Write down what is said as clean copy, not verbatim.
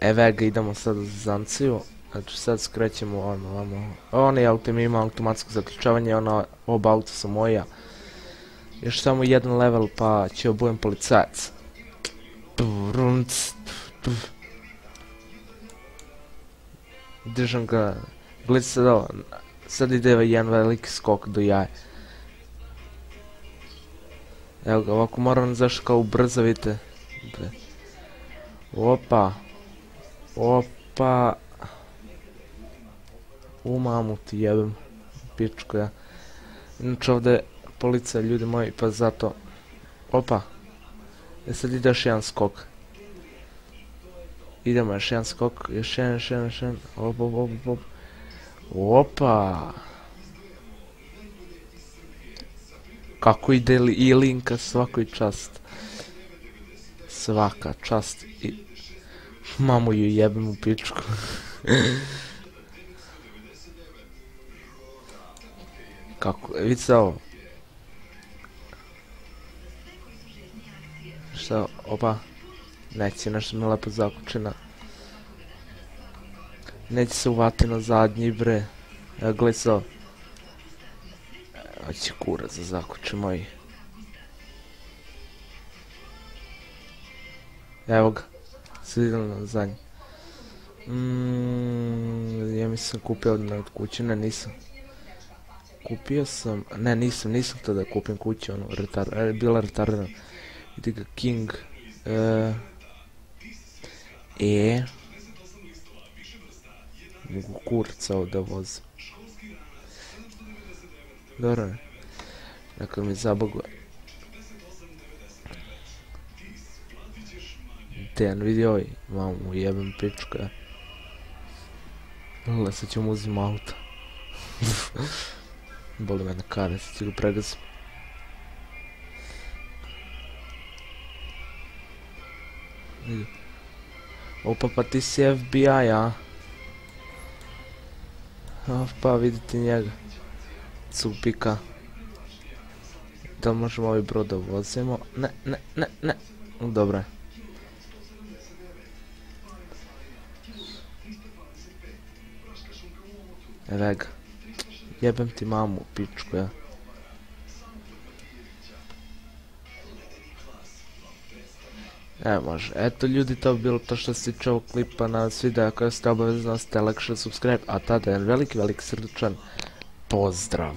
Evo ga, idemo sad za Zanciju. Znači sad skrećemo ovamo. Onaj auto mi ima automatsko zaključavanje, oba auta su moja. Još samo jedan level pa će obujem policajac. Držam ga, gledaj sad ovo, sad ide jedan veliki skok do jaja. Evo ga, ovako moram zašto kao brzo, vidite. Opa. Opa. U mamu ti jebem, pičko ja. Inače ovdje je policija, ljudi moji, pa zato. Opa. Sad ide još jedan skok. Idemo još jedan skok, još jedan. Opa. Kako ide i linka, svakoj čast. Svaka čast i... Mamu ju jebem u pičku. Kako, vidite ovo. Šta, opa. Neće, nešto mi lepo zakučena. Neće se uvati na zadnji, bre. Evo, gledaj se ovo. Oće kurac za zakuče moji. Evo ga. Sad idem na zadnji. Ja mislim kupio od kuće, ne nisam. Kupio sam, ne nisam htio da kupim kuću, ono, bila retardirana. Vidi ga King. Mogu kurca ovdje vozim. Dobro ne. Neka mi zabaguje. Dejan, vidi ovaj, mamu jebem pička. Gle, sad ćemo uzim auto. Boli me na kare, sad ću ga pregazim. Opa, pa ti si FBI, a? Pa vidite njega. Cupika. Da li možemo ovaj brod da vozimo? Ne. Dobro je. Evo ga. Jebem ti mamu, pičku, ja. može. Eto ljudi, to bi bilo to što se tiče ovog klipa. Na videa koja ste obavezno ostavite like, share, subscribe, a tada jedan veliki srdačan pozdrav.